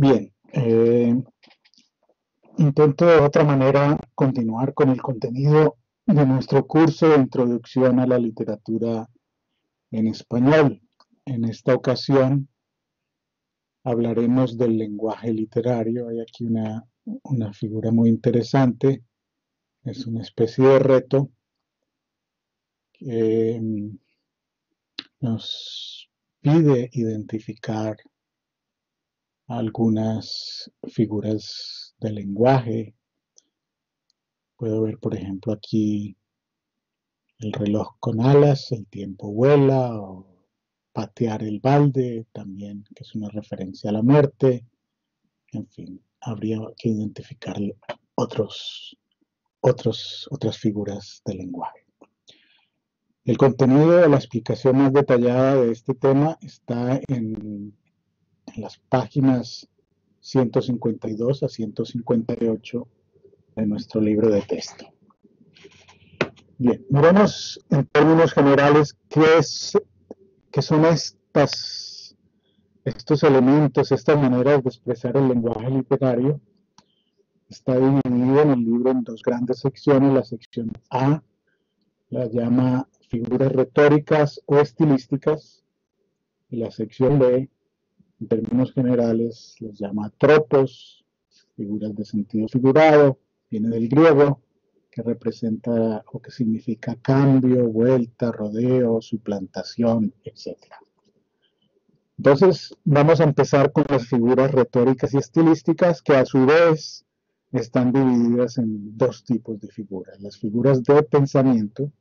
Bien, intento de otra manera continuar con el contenido de nuestro curso de Introducción a la Literatura en Español. En esta ocasión hablaremos del lenguaje literario. Hay aquí una figura muy interesante. Es una especie de reto que nos pide identificar algunas figuras del lenguaje. Puedo ver, por ejemplo, aquí el reloj con alas, el tiempo vuela, o patear el balde, también, que es una referencia a la muerte. En fin, habría que identificar otras figuras del lenguaje. El contenido de la explicación más detallada de este tema está en las páginas 152 a 158 de nuestro libro de texto. Bien, miremos en términos generales qué son estos elementos, estas maneras de expresar el lenguaje literario. Está dividido en el libro en dos grandes secciones. La sección A la llama figuras retóricas o estilísticas, y la sección B, en términos generales, los llama tropos, figuras de sentido figurado, viene del griego, que representa o que significa cambio, vuelta, rodeo, suplantación, etc. Entonces, vamos a empezar con las figuras retóricas y estilísticas, que a su vez están divididas en dos tipos de figuras. Las figuras de pensamiento,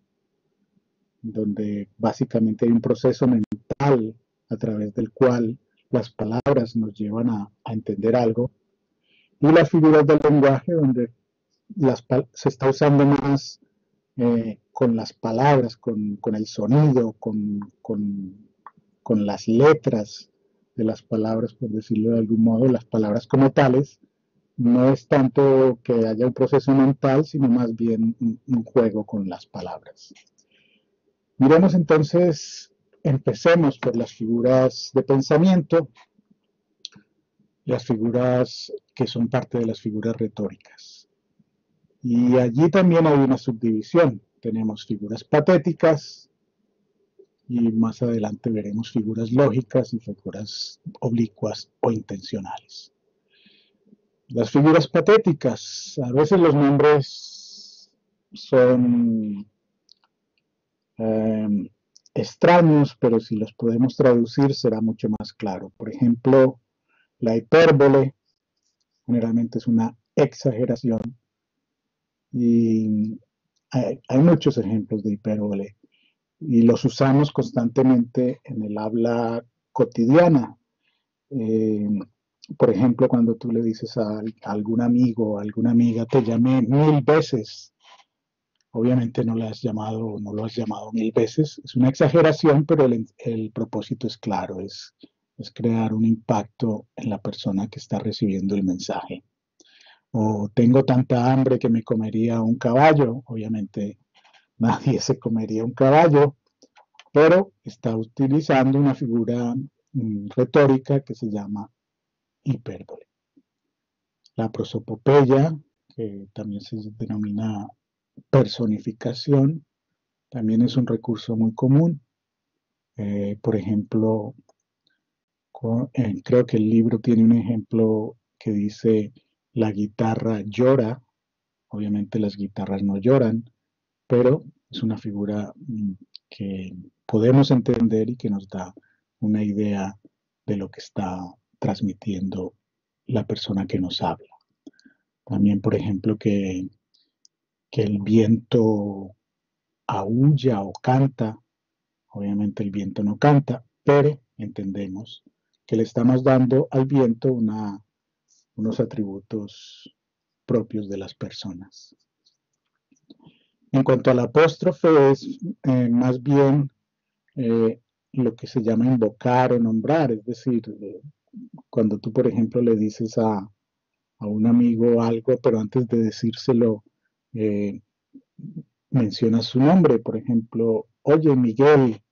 donde básicamente hay un proceso mental a través del cual las palabras nos llevan a entender algo, y las figuras del lenguaje, donde se está usando más con las palabras, con el sonido, con las letras de las palabras, por decirlo de algún modo, las palabras como tales. No es tanto que haya un proceso mental, sino más bien un juego con las palabras. Miremos entonces, empecemos por las figuras de pensamiento, las figuras que son parte de las figuras retóricas. Y allí también hay una subdivisión. Tenemos figuras patéticas, y más adelante veremos figuras lógicas y figuras oblicuas o intencionales. Las figuras patéticas, a veces los nombres son extraños, pero si los podemos traducir será mucho más claro. Por ejemplo, la hipérbole generalmente es una exageración, y hay muchos ejemplos de hipérbole y los usamos constantemente en el habla cotidiana. Eh, por ejemplo, cuando tú le dices a algún amigo o alguna amiga, te llamé 1000 veces. Obviamente no lo has llamado 1000 veces. Es una exageración, pero el propósito es claro, es crear un impacto en la persona que está recibiendo el mensaje. O tengo tanta hambre que me comería un caballo. Obviamente nadie se comería un caballo, pero está utilizando una figura retórica que se llama hipérbole. La prosopopeya, que también se denomina personificación, también es un recurso muy común. Por ejemplo, creo que el libro tiene un ejemplo que dice: la guitarra llora. Obviamente las guitarras no lloran, pero es una figura que podemos entender y que nos da una idea de lo que está transmitiendo la persona que nos habla. También, por ejemplo, que el viento aúlla o canta. Obviamente el viento no canta, pero entendemos que le estamos dando al viento unos atributos propios de las personas. En cuanto al apóstrofe, es más bien lo que se llama invocar o nombrar, es decir, cuando tú, por ejemplo, le dices a un amigo algo, pero antes de decírselo, mencionas su nombre. Por ejemplo, oye, Miguel,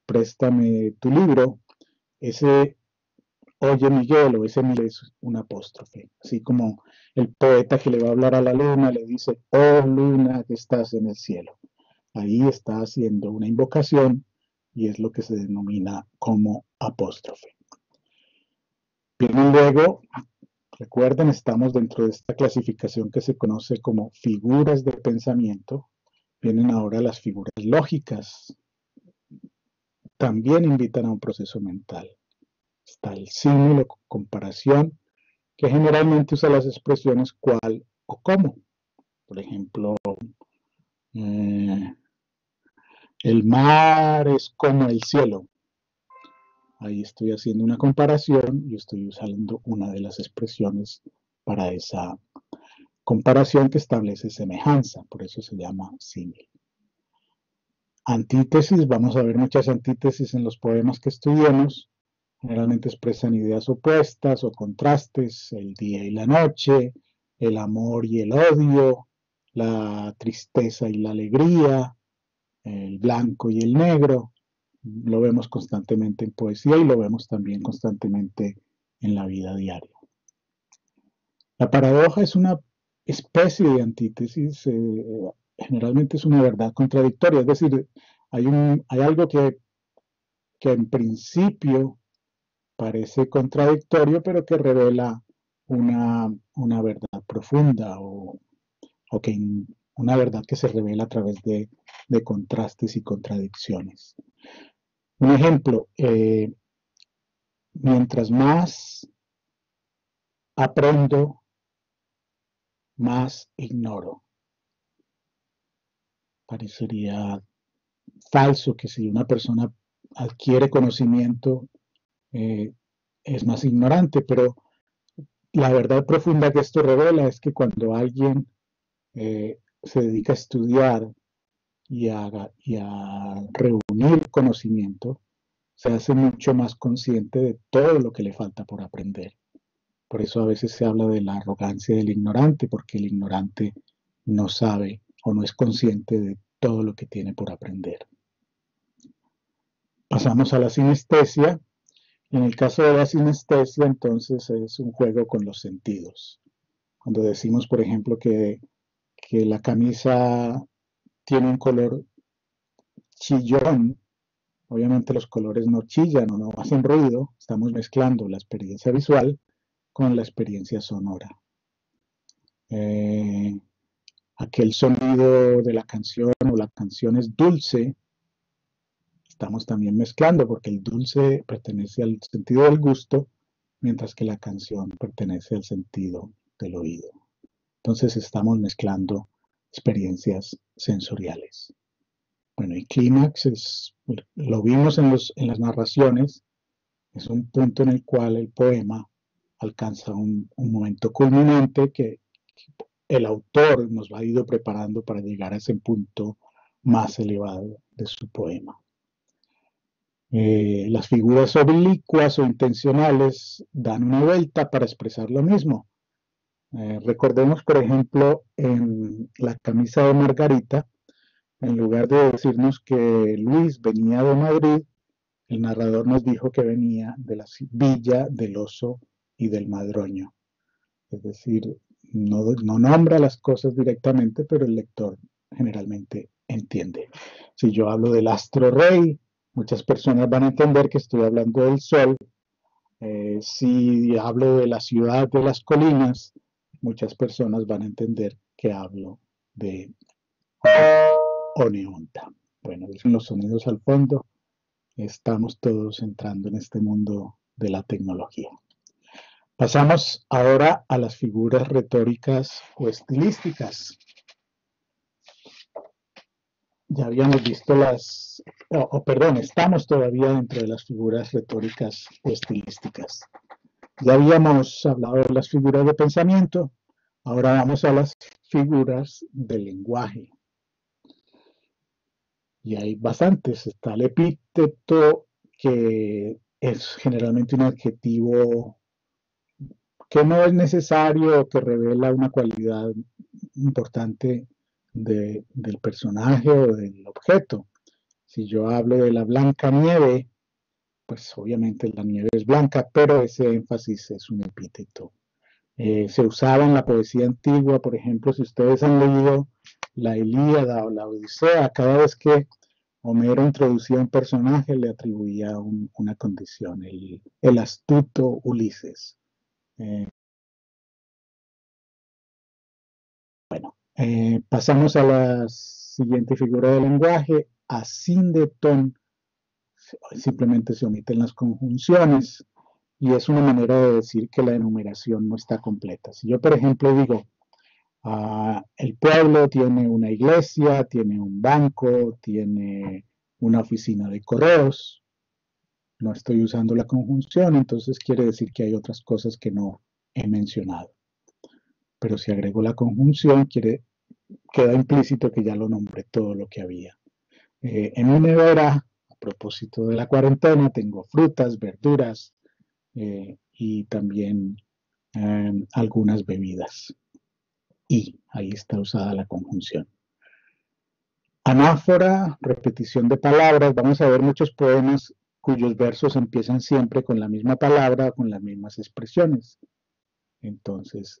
préstame tu libro. Ese oye Miguel, o ese Miguel es un apóstrofe. Así como el poeta que le va a hablar a la luna le dice, oh luna que estás en el cielo. Ahí está haciendo una invocación y es lo que se denomina como apóstrofe. Vienen luego, recuerden, estamos dentro de esta clasificación que se conoce como figuras de pensamiento. Vienen ahora las figuras lógicas. También invitan a un proceso mental. Está el símil o comparación, que generalmente usa las expresiones cuál o cómo. Por ejemplo, eh, el mar es como el cielo. Ahí estoy haciendo una comparación y estoy usando una de las expresiones para esa comparación que establece semejanza, por eso se llama símil. Antítesis, vamos a ver muchas antítesis en los poemas que estudiemos. Generalmente expresan ideas opuestas o contrastes, el día y la noche, el amor y el odio, la tristeza y la alegría, el blanco y el negro. Lo vemos constantemente en poesía y lo vemos también constantemente en la vida diaria. La paradoja es una especie de antítesis, generalmente es una verdad contradictoria, es decir, hay algo que en principio parece contradictorio, pero que revela una verdad profunda o que una verdad que se revela a través de contrastes y contradicciones. Un ejemplo, mientras más aprendo, más ignoro. Parecería falso que si una persona adquiere conocimiento, eh, es más ignorante, pero la verdad profunda que esto revela es que cuando alguien se dedica a estudiar y a reunir conocimiento, se hace mucho más consciente de todo lo que le falta por aprender. Por eso a veces se habla de la arrogancia del ignorante, porque el ignorante no sabe o no es consciente de todo lo que tiene por aprender. Pasamos a la sinestesia. En el caso de la sinestesia, entonces es un juego con los sentidos. Cuando decimos, por ejemplo, que la camisa tiene un color chillón, obviamente los colores no chillan o no hacen ruido, estamos mezclando la experiencia visual con la experiencia sonora. Eh, aquel sonido de la canción o la canción es dulce, estamos también mezclando porque el dulce pertenece al sentido del gusto, mientras que la canción pertenece al sentido del oído. Entonces estamos mezclando experiencias sensoriales. Bueno, y clímax lo vimos en las narraciones, es un punto en el cual el poema alcanza un momento culminante que el autor nos ha ido preparando para llegar a ese punto más elevado de su poema. Las figuras oblicuas o intencionales dan una vuelta para expresar lo mismo. Recordemos, por ejemplo, en La camisa de Margarita, en lugar de decirnos que Luis venía de Madrid, el narrador nos dijo que venía de la villa del Oso y del Madroño. Es decir, no nombra las cosas directamente, pero el lector generalmente entiende. Si yo hablo del astro rey, muchas personas van a entender que estoy hablando del sol. Si hablo de la ciudad de las colinas, muchas personas van a entender que hablo de Oneonta. Bueno, dicen los sonidos al fondo. Estamos todos entrando en este mundo de la tecnología. Pasamos ahora a las figuras retóricas o estilísticas. Ya habíamos visto estamos todavía dentro de las figuras retóricas o estilísticas. Ya habíamos hablado de las figuras de pensamiento, ahora vamos a las figuras del lenguaje. Y hay bastantes. Está el epíteto, que es generalmente un adjetivo que no es necesario, que revela una cualidad importante del personaje o del objeto. Si yo hablo de la Blanca Nieve, pues obviamente la nieve es blanca, pero ese énfasis es un epíteto. Se usaba en la poesía antigua, por ejemplo, si ustedes han leído la Ilíada o la Odisea, cada vez que Homero introducía un personaje le atribuía una condición, el astuto Ulises. Eh, Pasamos a la siguiente figura del lenguaje, asíndeton, simplemente se omiten las conjunciones y es una manera de decir que la enumeración no está completa. Si yo, por ejemplo, digo, el pueblo tiene una iglesia, tiene un banco, tiene una oficina de correos, no estoy usando la conjunción, entonces quiere decir que hay otras cosas que no he mencionado. Pero si agrego la conjunción, queda implícito que ya lo nombré todo lo que había. En mi nevera, a propósito de la cuarentena, tengo frutas, verduras y también algunas bebidas. Y ahí está usada la conjunción. Anáfora, repetición de palabras. Vamos a ver muchos poemas cuyos versos empiezan siempre con la misma palabra, con las mismas expresiones. Entonces,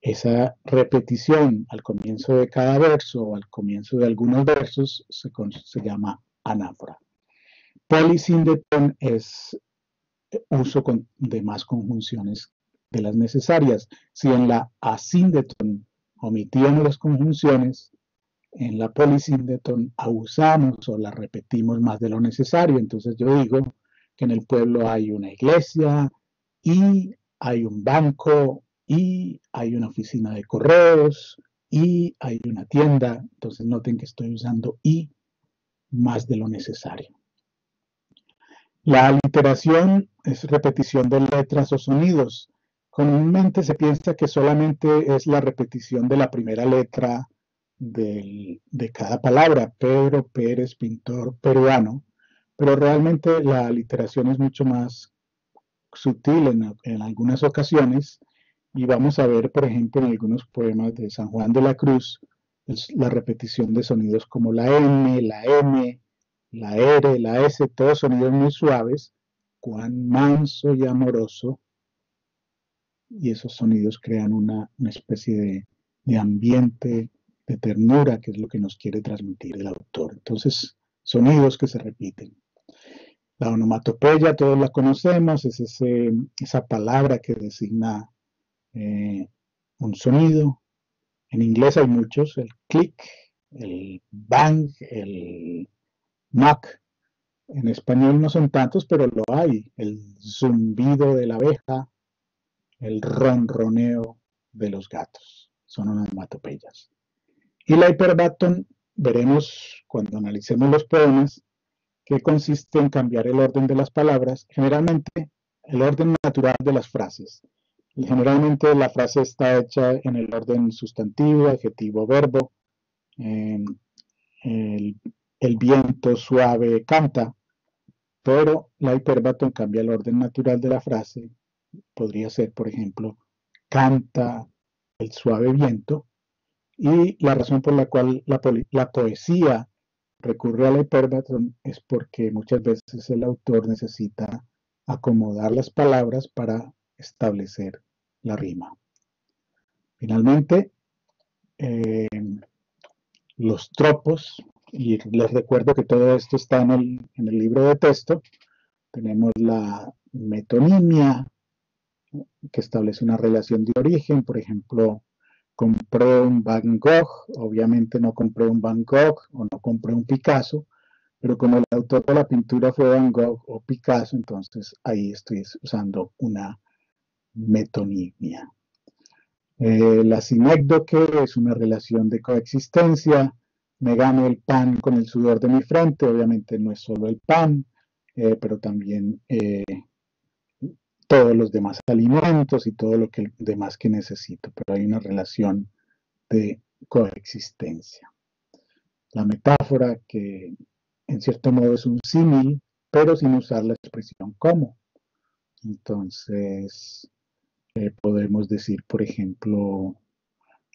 esa repetición al comienzo de cada verso o al comienzo de algunos versos se llama anáfora. Polisíndeton es uso de más conjunciones de las necesarias. Si en la asíndeton omitíamos las conjunciones, en la polisíndeton abusamos o la repetimos más de lo necesario. Entonces yo digo que en el pueblo hay una iglesia y hay un banco y hay una oficina de correos y hay una tienda. Entonces noten que estoy usando y más de lo necesario. La aliteración es repetición de letras o sonidos. Comúnmente se piensa que solamente es la repetición de la primera letra de cada palabra, Pedro, Pérez, pintor, peruano, pero realmente la aliteración es mucho más sutil en algunas ocasiones y vamos a ver, por ejemplo, en algunos poemas de San Juan de la Cruz, la repetición de sonidos como la M, la M, la R, la S, todos sonidos muy suaves, cuán manso y amoroso, y esos sonidos crean una especie de ambiente de ternura, que es lo que nos quiere transmitir el autor. Entonces, sonidos que se repiten. La onomatopeya, todos la conocemos, es esa palabra que designa un sonido. En inglés hay muchos, el click, el bang, el knock. En español no son tantos, pero lo hay. El zumbido de la abeja, el ronroneo de los gatos. Son onomatopeyas. Y la hiperbatón, veremos cuando analicemos los poemas, que consiste en cambiar el orden de las palabras, generalmente el orden natural de las frases. Generalmente la frase está hecha en el orden sustantivo, adjetivo, verbo. Eh, el, el viento suave canta, pero la hiperbatón cambia el orden natural de la frase. Podría ser, por ejemplo, canta el suave viento. Y la razón por la cual la poesía recurre a la hiperbatón es porque muchas veces el autor necesita acomodar las palabras para establecer la rima. Finalmente, eh, los tropos, y les recuerdo que todo esto está en el libro de texto. Tenemos la metonimia, que establece una relación de origen, por ejemplo, compré un Van Gogh, obviamente no compré un Van Gogh o no compré un Picasso, pero como el autor de la pintura fue Van Gogh o Picasso, entonces ahí estoy usando una metonimia. La sinécdoque es una relación de coexistencia. Me gano el pan con el sudor de mi frente, obviamente no es solo el pan, pero también todos los demás alimentos y todo lo demás que necesito, pero hay una relación de coexistencia. La metáfora que en cierto modo es un símil, pero sin usar la expresión como. Entonces, podemos decir, por ejemplo,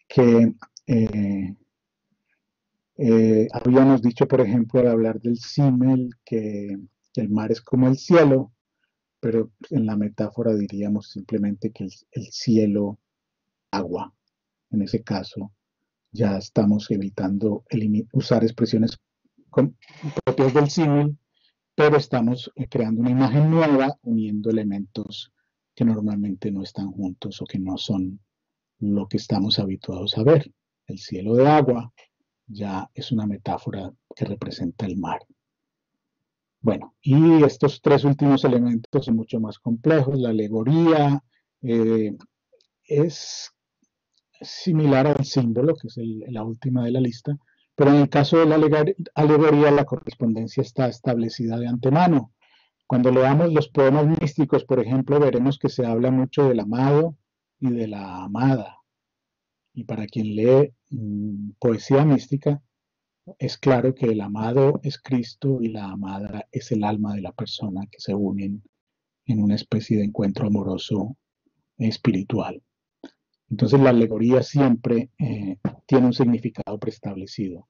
que habíamos dicho, por ejemplo, al hablar del símil, que el mar es como el cielo, pero en la metáfora diríamos simplemente que el cielo, agua. En ese caso, ya estamos evitando usar expresiones propias del símil, pero estamos creando una imagen nueva uniendo elementos que normalmente no están juntos o que no son lo que estamos habituados a ver. El cielo de agua ya es una metáfora que representa el mar. Bueno, y estos tres últimos elementos son mucho más complejos. La alegoría es similar al símbolo, que es la última de la lista, pero en el caso de la alegoría la correspondencia está establecida de antemano. Cuando leamos los poemas místicos, por ejemplo, veremos que se habla mucho del amado y de la amada. Y para quien lee poesía mística, es claro que el amado es Cristo y la amada es el alma de la persona que se unen en una especie de encuentro amoroso espiritual. Entonces la alegoría siempre tiene un significado preestablecido.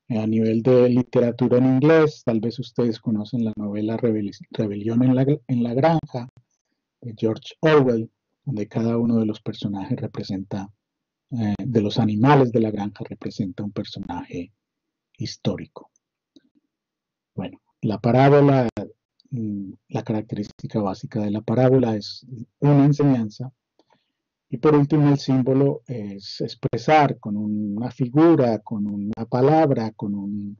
A nivel de literatura en inglés, tal vez ustedes conocen la novela Rebelión en la Granja de George Orwell, donde cada uno de los personajes representa, de los animales de la granja representa un personaje histórico. Bueno, la parábola, la característica básica de la parábola es una enseñanza. Y por último, el símbolo es expresar con una figura, con una palabra, con un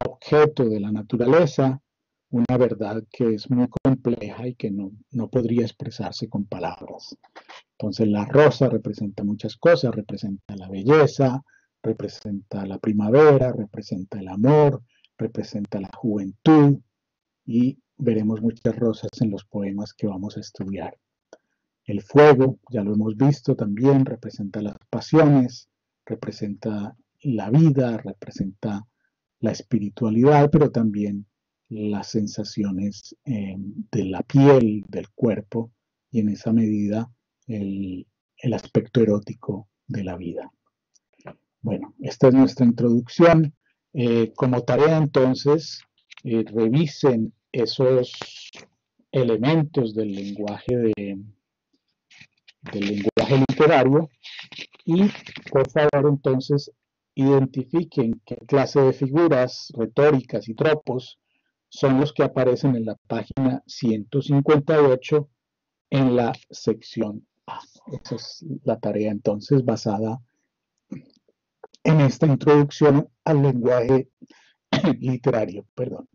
objeto de la naturaleza, una verdad que es muy compleja y que no podría expresarse con palabras. Entonces la rosa representa muchas cosas, representa la belleza, representa la primavera, representa el amor, representa la juventud y veremos muchas rosas en los poemas que vamos a estudiar. El fuego, ya lo hemos visto también, representa las pasiones, representa la vida, representa la espiritualidad, pero también las sensaciones de la piel, del cuerpo, y en esa medida el aspecto erótico de la vida. Bueno, esta es nuestra introducción. Como tarea entonces, revisen esos elementos del lenguaje literario y por favor entonces identifiquen qué clase de figuras retóricas y tropos son los que aparecen en la página 158 en la sección A. Esa es la tarea entonces basada en esta introducción al lenguaje literario. Perdón.